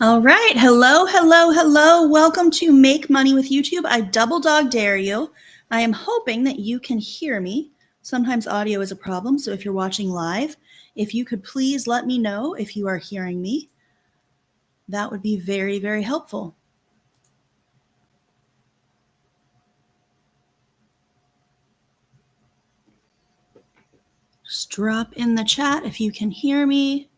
All right. Hello, hello, hello. Welcome to Make Money with YouTube. I double dog dare you. I am hoping that you can hear me. Sometimes audio is a problem, so if you're watching live, if you could please let me know if you are hearing me, that would be very, very helpful. Just drop in the chat if you can hear me.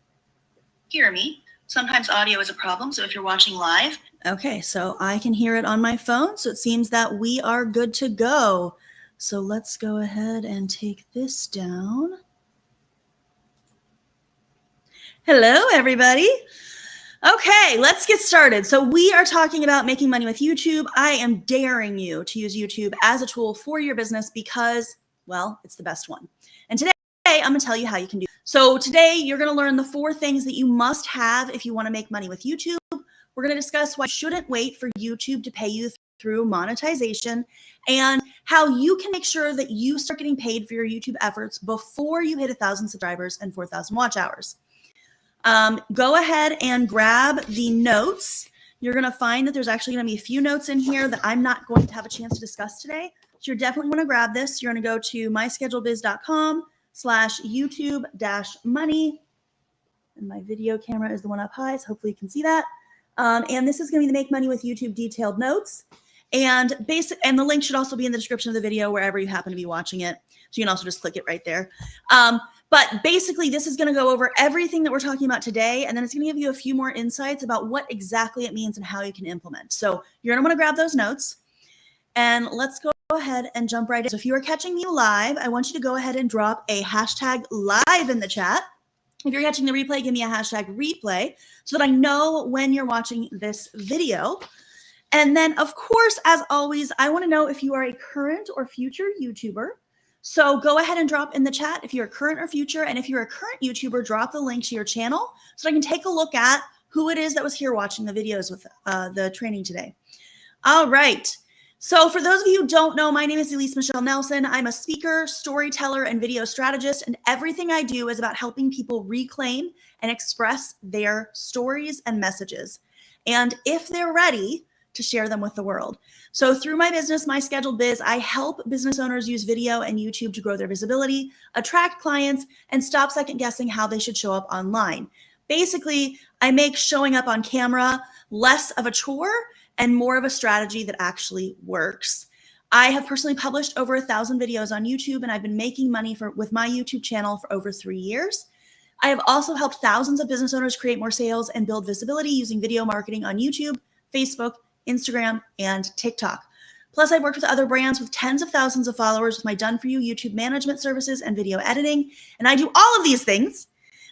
Sometimes audio is a problem, so if you're watching live. Okay, so I can hear it on my phone, so it seems that we are good to go. So let's go ahead and take this down. Hello, everybody. Okay, let's get started. So we are talking about making money with YouTube. I am daring you to use YouTube as a tool for your business because, well, it's the best one. And today I'm going to tell you how you can do it. So today you're going to learn the 4 things that you must have if you want to make money with YouTube. We're going to discuss why you shouldn't wait for YouTube to pay you through monetization and how you can make sure that you start getting paid for your YouTube efforts before you hit 1,000 subscribers and 4,000 watch hours. Go ahead and grab the notes. You're going to find that there's actually going to be a few notes in here that I'm not going to have a chance to discuss today. So you're definitely going to grab this. You're going to go to myschedulebiz.com/YouTube-money. And my video camera is the one up high, so hopefully you can see that. And this is going to be the Make Money with YouTube detailed notes. And the link should also be in the description of the video wherever you happen to be watching it. So you can also just click it right there. But basically, this is going to go over everything that we're talking about today, and then it's going to give you a few more insights about what exactly it means and how you can implement. So you're going to want to grab those notes, and let's go ahead and jump right in. So if you are catching me live, I want you to go ahead and drop a hashtag live in the chat. If you're catching the replay, give me a hashtag replay so that I know when you're watching this video. And then, of course, as always, I want to know if you are a current or future YouTuber. So go ahead and drop in the chat if you're current or future. And if you're a current YouTuber, drop the link to your channel so I can take a look at who it is that was here watching the videos with the training today. All right. So for those of you who don't know, my name is Elise Michelle Nelson. I'm a speaker, storyteller, and video strategist. And everything I do is about helping people reclaim and express their stories and messages. And if they're ready, to share them with the world. So through my business, My Scheduled Biz, I help business owners use video and YouTube to grow their visibility, attract clients, and stop second guessing how they should show up online. Basically, I make showing up on camera less of a chore and more of a strategy that actually works. I have personally published over 1,000 videos on YouTube, and I've been making money with my YouTube channel for over 3 years. I have also helped thousands of business owners create more sales and build visibility using video marketing on YouTube, Facebook, Instagram, and TikTok. Plus, I've worked with other brands with tens of thousands of followers with my done-for-you YouTube management services and video editing. And I do all of these things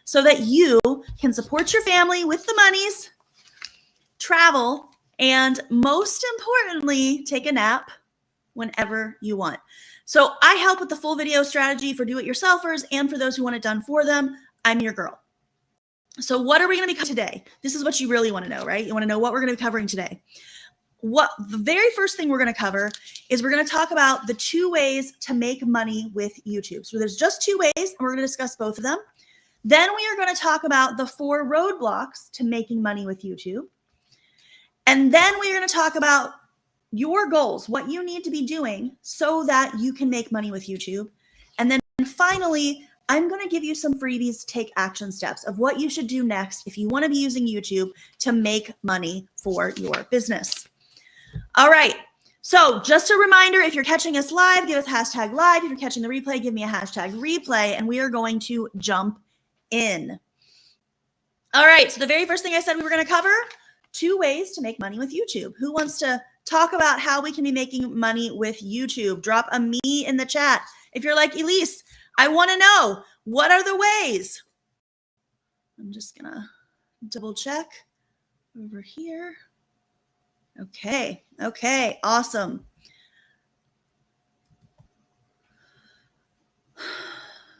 so that you can support your family with the monies, travel, and most importantly, take a nap whenever you want. So I help with the full video strategy for do-it-yourselfers and for those who want it done for them. I'm your girl. So what are we going to be covering today? This is what you really want to know, right? You want to know what we're going to be covering today. The very first thing we're going to cover is we're going to talk about the 2 ways to make money with YouTube. So there's just 2 ways, and we're going to discuss both of them. Then we are going to talk about the 4 roadblocks to making money with YouTube. And then we're going to talk about your goals, what you need to be doing so that you can make money with YouTube. And then finally, I'm going to give you some freebies to take action steps of what you should do next if you want to be using YouTube to make money for your business. All right. So just a reminder, if you're catching us live, give us hashtag live. If you're catching the replay, give me a hashtag replay, and we are going to jump in. All right. So the very first thing I said we were going to cover, 2 ways to make money with YouTube. Who wants to talk about how we can be making money with YouTube? Drop a me in the chat. If you're like, Elise, I want to know, what are the ways? I'm just going to double check over here. Okay, awesome.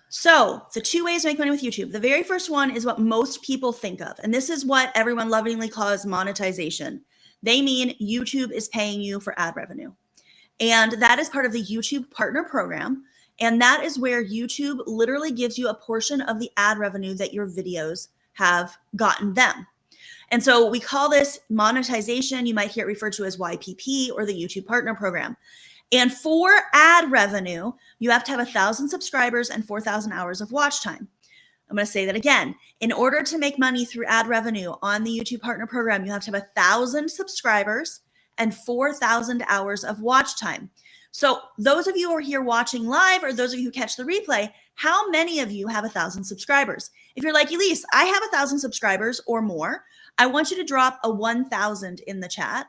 So the 2 ways to make money with YouTube. The very first one is what most people think of, and this is what everyone lovingly calls monetization. They mean YouTube is paying you for ad revenue. And that is part of the YouTube Partner Program. And that is where YouTube literally gives you a portion of the ad revenue that your videos have gotten them. And so we call this monetization. You might hear it referred to as YPP or the YouTube Partner Program. And for ad revenue, you have to have 1,000 subscribers and 4,000 hours of watch time. I'm going to say that again. In order to make money through ad revenue on the YouTube Partner Program, you have to have 1,000 subscribers and 4,000 hours of watch time. So those of you who are here watching live, or those of you who catch the replay, how many of you have 1,000 subscribers? If you're like, Elise, I have 1,000 subscribers or more, I want you to drop a 1,000 in the chat.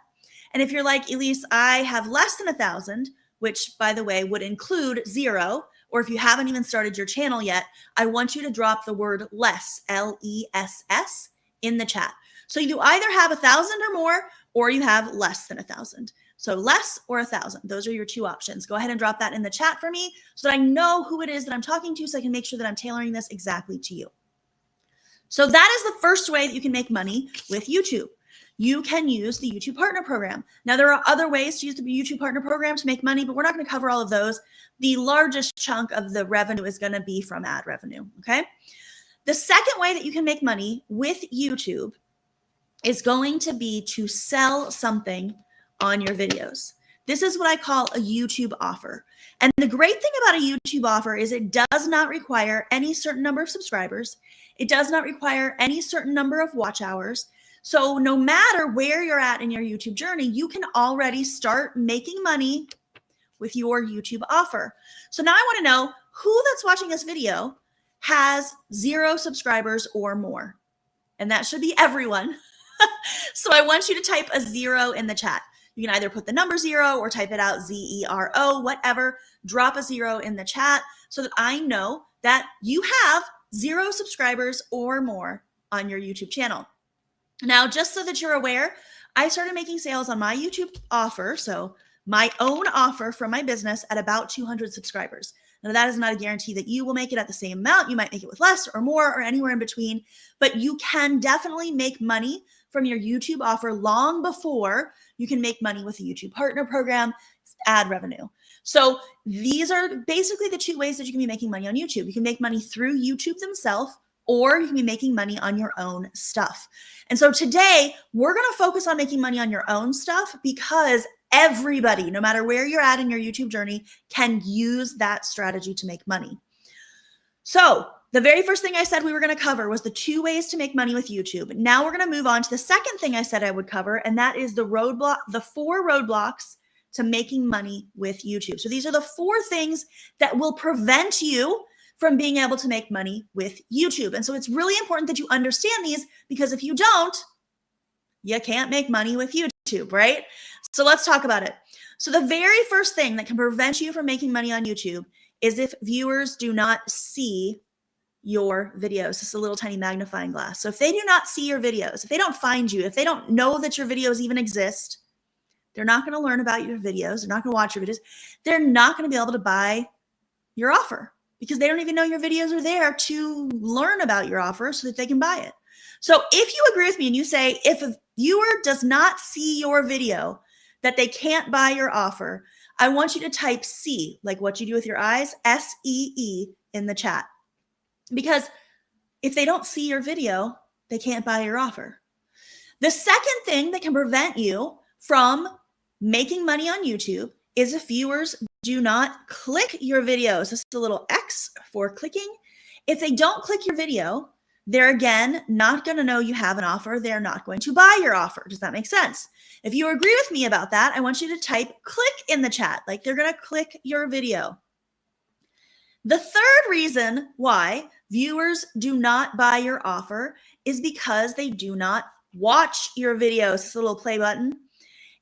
And if you're like, Elise, I have less than 1,000, which by the way would include 0, or if you haven't even started your channel yet, I want you to drop the word less, L-E-S-S, in the chat. So you either have 1,000 or more, or you have less than 1,000. So less or 1,000, those are your two options. Go ahead and drop that in the chat for me so that I know who it is that I'm talking to, so I can make sure that I'm tailoring this exactly to you. So that is the first way that you can make money with YouTube. You can use the YouTube Partner Program. Now, there are other ways to use the YouTube Partner Program to make money, but we're not going to cover all of those. The largest chunk of the revenue is going to be from ad revenue, okay? The second way that you can make money with YouTube is going to be to sell something on your videos. This is what I call a YouTube offer. And the great thing about a YouTube offer is it does not require any certain number of subscribers. It does not require any certain number of watch hours. So no matter where you're at in your YouTube journey, you can already start making money with your YouTube offer. So now I want to know who that's watching this video has 0 subscribers or more. And that should be everyone. So I want you to type a 0 in the chat. You can either put the number 0 or type it out, Z-E-R-O, whatever. Drop a 0 in the chat so that I know that you have 0 subscribers or more on your YouTube channel. Now, just so that you're aware, I started making sales on my YouTube offer, so my own offer from my business, at about 200 subscribers. Now, that is not a guarantee that you will make it at the same amount. You might make it with less or more or anywhere in between, but you can definitely make money from your YouTube offer long before you can make money with the YouTube Partner Program, ad revenue. So these are basically the two ways that you can be making money on YouTube. You can make money through YouTube themselves, or you can be making money on your own stuff. And so today we're going to focus on making money on your own stuff, because everybody, no matter where you're at in your YouTube journey, can use that strategy to make money. So the very first thing I said we were going to cover was the 2 ways to make money with YouTube. Now we're going to move on to the second thing I said I would cover, and that is the 4 roadblocks to making money with YouTube. So these are the 4 things that will prevent you from being able to make money with YouTube. And so it's really important that you understand these, because if you don't, you can't make money with YouTube, right? So let's talk about it. So the very first thing that can prevent you from making money on YouTube is if viewers do not see your videos. This is a little tiny magnifying glass. So if they do not see your videos, if they don't find you, if they don't know that your videos even exist, they're not going to learn about your videos. They're not going to watch your videos. They're not going to be able to buy your offer, because they don't even know your videos are there to learn about your offer so that they can buy it. So if you agree with me and you say, if a viewer does not see your video, that they can't buy your offer, I want you to type C, like what you do with your eyes, S-E-E, in the chat. Because if they don't see your video, they can't buy your offer. The second thing that can prevent you from making money on YouTube is if viewers do not click your videos. This is a little X for clicking. If they don't click your video, they're again not going to know you have an offer. They're not going to buy your offer. Does that make sense? If you agree with me about that, I want you to type click in the chat, like they're going to click your video. The third reason why viewers do not buy your offer is because they do not watch your videos. This is a little play button.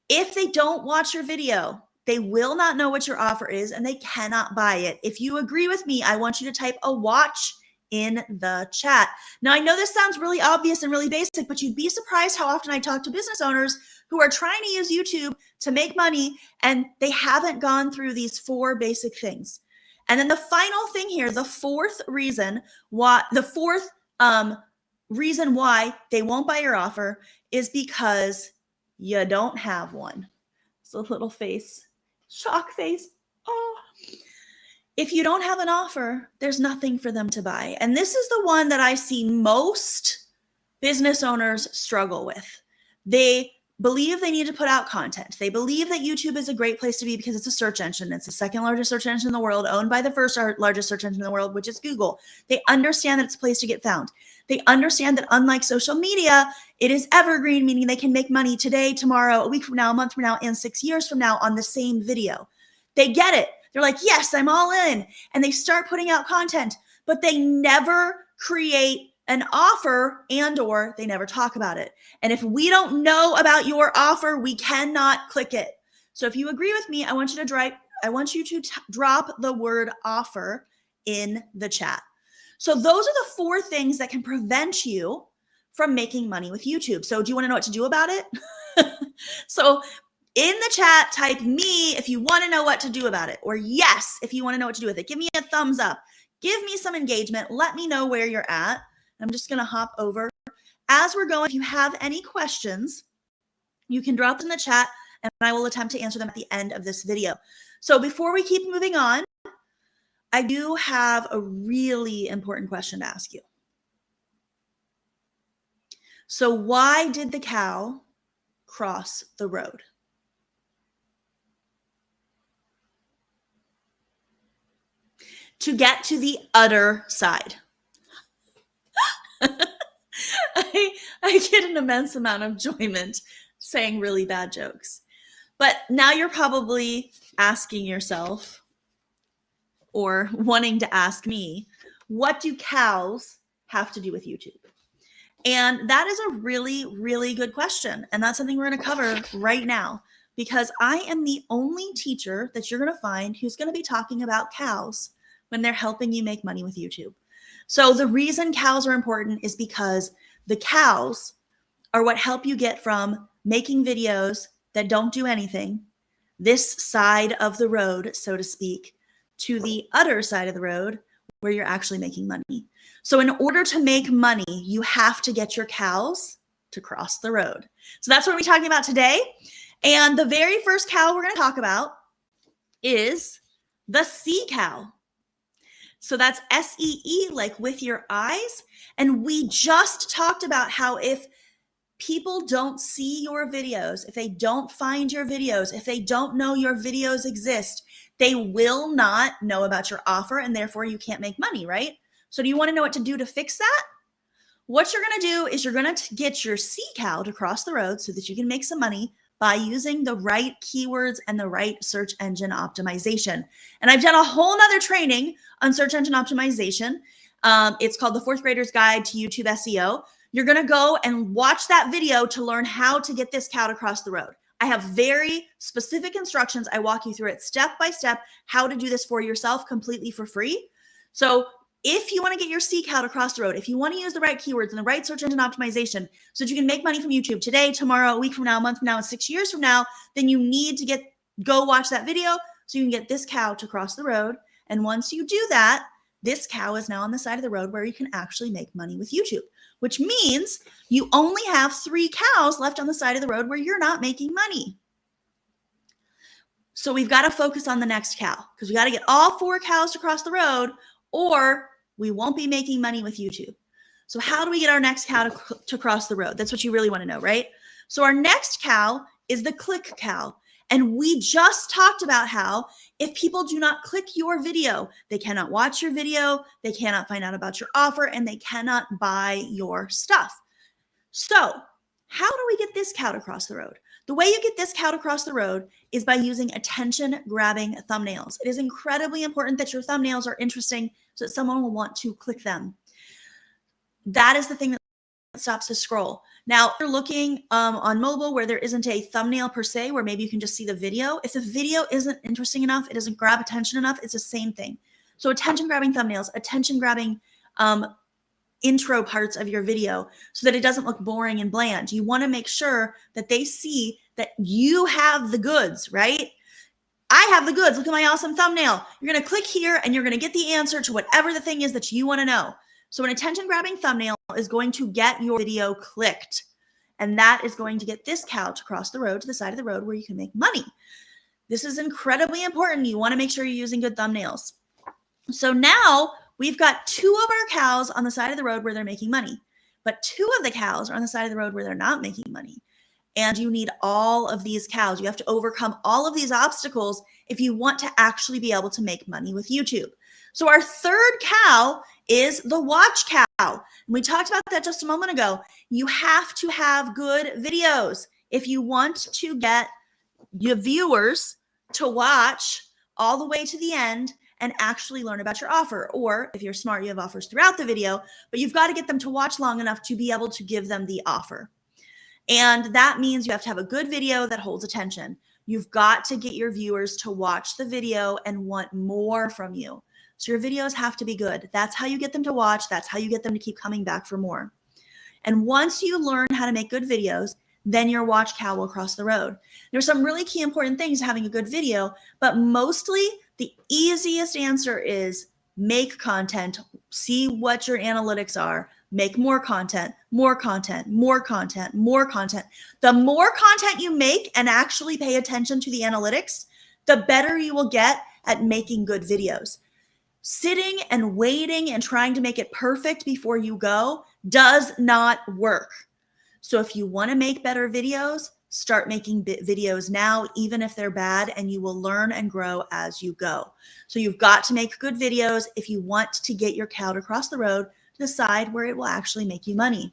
If they don't watch your video, they will not know what your offer is and they cannot buy it. If you agree with me, I want you to type a watch in the chat. Now, I know this sounds really obvious and really basic, but you'd be surprised how often I talk to business owners who are trying to use YouTube to make money and they haven't gone through these 4 basic things. And then the final thing here, the fourth reason why they won't buy your offer is because you don't have one. It's a little face, shock face. Oh. If you don't have an offer, there's nothing for them to buy. And this is the one that I see most business owners struggle with. They believe they need to put out content. They believe that YouTube is a great place to be because it's a search engine. It's the second largest search engine in the world, owned by the first largest search engine in the world, which is Google. They understand that it's a place to get found. They understand that unlike social media, it is evergreen, meaning they can make money today, tomorrow, a week from now, a month from now, and 6 years from now on the same video. They get it. They're like, yes, I'm all in. And they start putting out content, but they never create an offer or they never talk about it. And if we don't know about your offer, we cannot click it. So if you agree with me, I want you to drop the word offer in the chat. So those are the 4 things that can prevent you from making money with YouTube. So do you want to know what to do about it? So in the chat, type me if you want to know what to do about it, or yes if you want to know what to do with it. Give me a thumbs up. Give me some engagement. Let me know where you're at. I'm just going to hop over. As we're going, if you have any questions, you can drop them in the chat and I will attempt to answer them at the end of this video. So before we keep moving on, I do have a really important question to ask you. So why did the cow cross the road? To get to the other side. I get an immense amount of enjoyment saying really bad jokes. But now you're probably asking yourself or wanting to ask me, what do cows have to do with YouTube? And that is a really, really good question. And that's something we're going to cover right now, because I am the only teacher that you're going to find who's going to be talking about cows when they're helping you make money with YouTube. So the reason cows are important is because the cows are what help you get from making videos that don't do anything, this side of the road, so to speak, to the other side of the road where you're actually making money. So in order to make money, you have to get your cows to cross the road. So that's what we're talking about today. And the very first cow we're going to talk about is the sea cow. So that's S-E-E, like with your eyes. And we just talked about how if people don't see your videos, if they don't find your videos, if they don't know your videos exist, they will not know about your offer, and therefore you can't make money, right? So do you want to know what to do to fix that? What you're going to do is you're going to get your sea cow to cross the road so that you can make some money by using the right keywords and the right search engine optimization. And I've done a whole nother training on search engine optimization. It's called the 4th Grader's Guide to YouTube SEO. You're going to go and watch that video to learn how to get this cow to cross the road. I have very specific instructions. I walk you through it step by step, how to do this for yourself completely for free. So if you want to get your sea cow to cross the road, if you want to use the right keywords and the right search engine optimization so that you can make money from YouTube today, tomorrow, a week from now, a month from now, and 6 years from now, then you need to go watch that video so you can get this cow to cross the road. And once you do that, this cow is now on the side of the road where you can actually make money with YouTube, which means you only have 3 cows left on the side of the road where you're not making money. So we've got to focus on the next cow because we got to get all 4 cows to cross the road, or we won't be making money with YouTube. So how do we get our next cow to cross the road? That's what you really want to know, right? So our next cow is the click cow. And we just talked about how if people do not click your video, they cannot watch your video, they cannot find out about your offer, and they cannot buy your stuff. So how do we get this cow to cross the road? The way you get this cow to cross the road is by using attention-grabbing thumbnails. It is incredibly important that your thumbnails are interesting so that someone will want to click them. That is the thing that stops the scroll. Now, if you're looking on mobile where there isn't a thumbnail per se, where maybe you can just see the video. If the video isn't interesting enough, it doesn't grab attention enough, it's the same thing. So attention-grabbing thumbnails, attention-grabbing intro parts of your video so that it doesn't look boring and bland. You want to make sure that they see that you have the goods, right? I have the goods. Look at my awesome thumbnail. You're going to click here and you're going to get the answer to whatever the thing is that you want to know. So an attention-grabbing thumbnail is going to get your video clicked. And that is going to get this cow to cross the road to the side of the road where you can make money. This is incredibly important. You want to make sure you're using good thumbnails. So now we've got 2 of our cows on the side of the road where they're making money. but 2 of the cows are on the side of the road where they're not making money. And you need all of these cows. You have to overcome all of these obstacles if you want to actually be able to make money with YouTube. So our third cow is the watch cow. And we talked about that just a moment ago. You have to have good videos if you want to get your viewers to watch all the way to the end and actually learn about your offer. Or if you're smart, you have offers throughout the video, but you've got to get them to watch long enough to be able to give them the offer. And that means you have to have a good video that holds attention. You've got to get your viewers to watch the video and want more from you. So your videos have to be good. That's how you get them to watch. That's how you get them to keep coming back for more. And once you learn how to make good videos, then your watch cow will cross the road. There's some really key important things to having a good video, but mostly the easiest answer is make content, see what your analytics are, make more content, more content, more content, more content. The more content you make and actually pay attention to the analytics, the better you will get at making good videos. Sitting and waiting and trying to make it perfect before you go does not work. So if you want to make better videos, start making videos now, even if they're bad, and you will learn and grow as you go. So you've got to make good videos if you want to get your cow to cross the road to decide where it will actually make you money.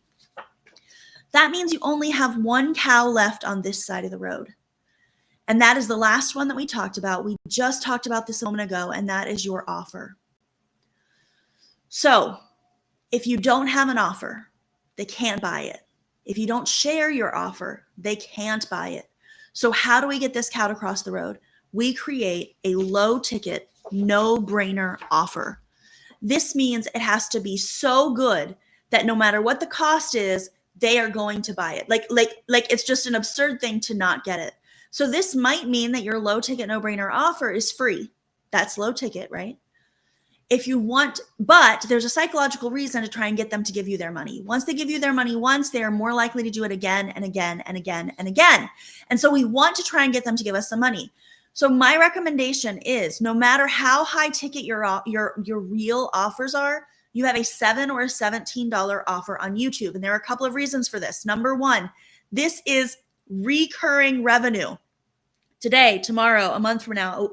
That means you only have one cow left on this side of the road. And that is the last one that we talked about. We just talked about this a moment ago, and that is your offer. So if you don't have an offer, they can't buy it. If you don't share your offer, they can't buy it. So how do we get this cow to cross the road? We create a low ticket, no-brainer offer. This means it has to be so good that no matter what the cost is, they are going to buy it. Like it's just an absurd thing to not get it. So this might mean that your low ticket, no-brainer offer is free. That's low ticket, right? If you want, but there's a psychological reason to try and get them to give you their money. Once they give you their money once, they are more likely to do it again and again and again and again. And so we want to try and get them to give us some money. So my recommendation is no matter how high ticket your real offers are, you have a $7 or a $17 offer on YouTube. And there are a couple of reasons for this. Number one, this is recurring revenue. Today, tomorrow, a month from now,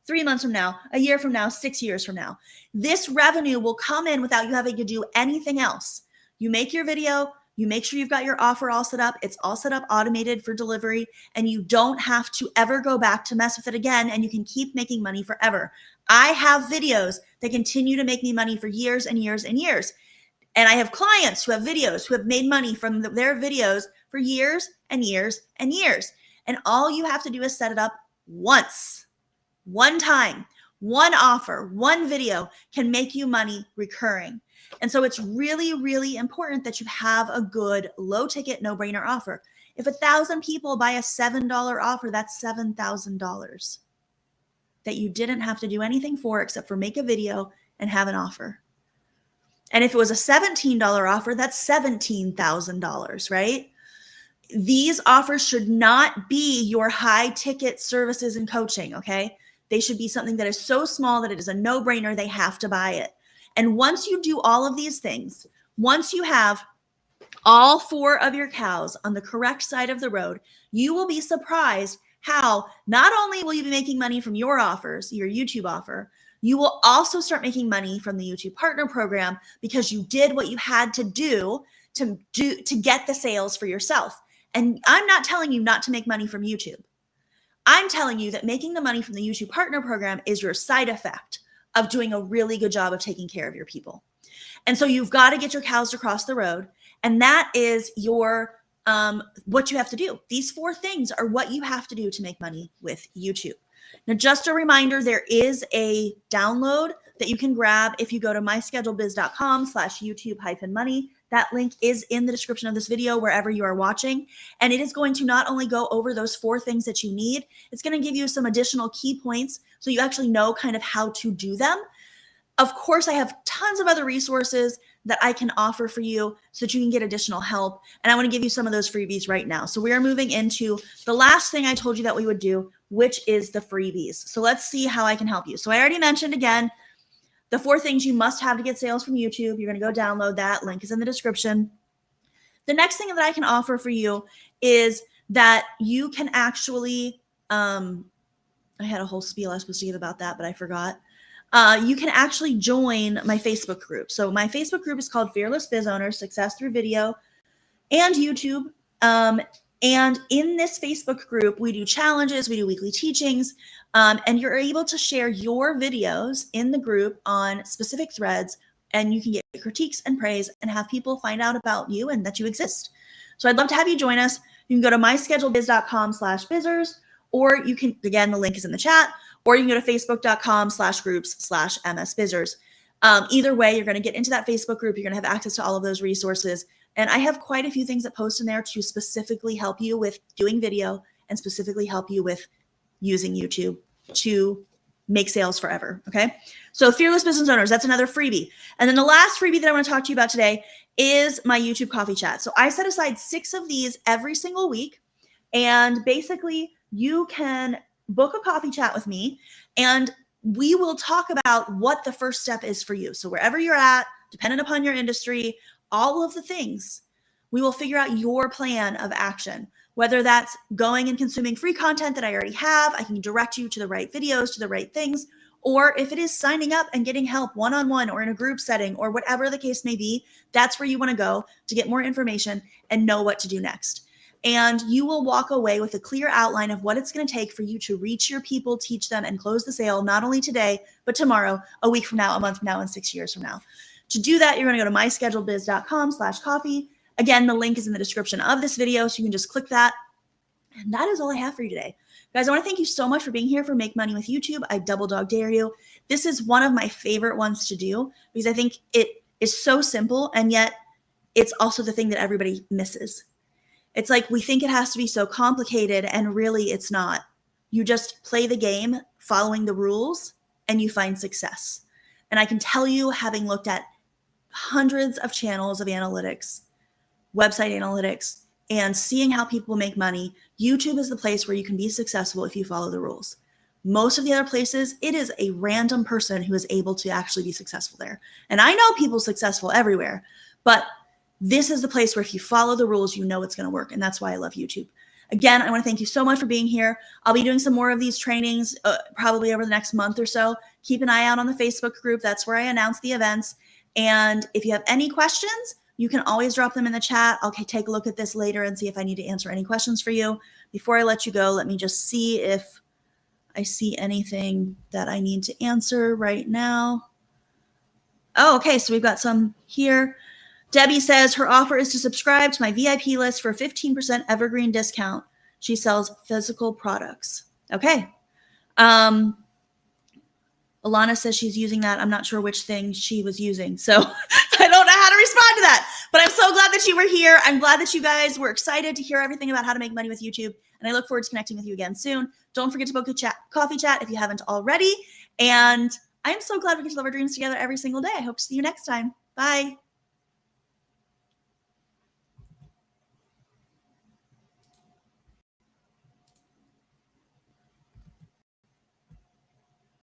3 months from now, a year from now, 6 years from now. This revenue will come in without you having to do anything else. You make your video, you make sure you've got your offer all set up. It's all set up, automated for delivery, and you don't have to ever go back to mess with it again, and you can keep making money forever. I have videos that continue to make me money for years and years and years. And I have clients who have videos who have made money from their videos for years and years and years. And all you have to do is set it up once. One time, one offer, one video can make you money recurring. And so it's really, really important that you have a good low ticket, no brainer offer. If 1,000 people buy a $7 offer, that's $7,000 that you didn't have to do anything for except for make a video and have an offer. And if it was a $17 offer, that's $17,000, right? These offers should not be your high ticket services and coaching, okay? They should be something that is so small that it is a no-brainer. They have to buy it. And once you do all of these things, once you have all 4 of your cows on the correct side of the road, you will be surprised how not only will you be making money from your offers, your YouTube offer, you will also start making money from the YouTube Partner Program because you did what you had to do to get the sales for yourself. And I'm not telling you not to make money from YouTube. I'm telling you that making the money from the YouTube Partner Program is your side effect of doing a really good job of taking care of your people. And so you've got to get your cows to cross the road. And that is your what you have to do. These 4 things are what you have to do to make money with YouTube. Now, just a reminder, there is a download that you can grab if you go to myschedulebiz.com/YouTube-money. That link is in the description of this video, wherever you are watching. And it is going to not only go over those 4 things that you need, it's going to give you some additional key points so you actually know kind of how to do them. Of course, I have tons of other resources that I can offer for you so that you can get additional help. And I want to give you some of those freebies right now. So we are moving into the last thing I told you that we would do, which is the freebies. So let's see how I can help you. So I already mentioned again, the 4 things you must have to get sales from YouTube. You're going to go download that. Link is in the description. The next thing that I can offer for you is that you can actually, I had a whole spiel I was supposed to give about that, but I forgot. You can actually join my Facebook group. So my Facebook group is called Fearless Biz Owners, Success Through Video and YouTube. And in this Facebook group, we do challenges, we do weekly teachings, and you're able to share your videos in the group on specific threads, and you can get critiques and praise and have people find out about you and that you exist. So I'd love to have you join us. You can go to myschedulediz.com/bizzers, or you can, again, the link is in the chat, or you can go to facebook.com/groups/msbizzers. Either way, you're going to get into that Facebook group. You're going to have access to all of those resources. And I have quite a few things that post in there to specifically help you with doing video and specifically help you with using YouTube to make sales forever. Okay. So Fearless Business Owners, that's another freebie. And then the last freebie that I want to talk to you about today is my YouTube coffee chat. So I set aside 6 of these every single week. And basically you can book a coffee chat with me and we will talk about what the first step is for you. So wherever you're at, dependent upon your industry, all of the things, we will figure out your plan of action, whether that's going and consuming free content that I already have. I can direct you to the right videos, to the right things, or if it is signing up and getting help one-on-one or in a group setting or whatever the case may be, that's where you want to go to get more information and know what to do next. And you will walk away with a clear outline of what it's going to take for you to reach your people, teach them, and close the sale, not only today, but tomorrow, a week from now, a month from now, and 6 years from now. To do that, you're going to go to myschedulediz.com/coffee. Again, the link is in the description of this video, so you can just click that. And that is all I have for you today. Guys, I want to thank you so much for being here for Make Money with YouTube. I double dog dare you. This is one of my favorite ones to do because I think it is so simple, and yet it's also the thing that everybody misses. It's like we think it has to be so complicated, and really it's not. You just play the game following the rules, and you find success. And I can tell you, having looked at hundreds of channels of analytics, website analytics, and seeing how people make money, YouTube is the place where you can be successful if you follow the rules. Most of the other places, it is a random person who is able to actually be successful there. And I know people successful everywhere, but this is the place where if you follow the rules, you know it's going to work. And that's why I love YouTube. Again, I want to thank you so much for being here. I'll be doing some more of these trainings probably over the next month or so. Keep an eye out on the Facebook group. That's where I announce the events. And if you have any questions, you can always drop them in the chat. I'll take a look at this later and see if I need to answer any questions for you. Before I let you go, let me just see if I see anything that I need to answer right now. Oh, okay. So we've got some here. Debbie says her offer is to subscribe to my VIP list for a 15% evergreen discount. She sells physical products. Okay. Alana says she's using that. I'm not sure which thing she was using, so I don't know how to respond to that. But I'm so glad that you were here. I'm glad that you guys were excited to hear everything about how to make money with YouTube, and I look forward to connecting with you again soon. Don't forget to book a coffee chat if you haven't already. And I'm so glad we get to live our dreams together every single day. I hope to see you next time. Bye.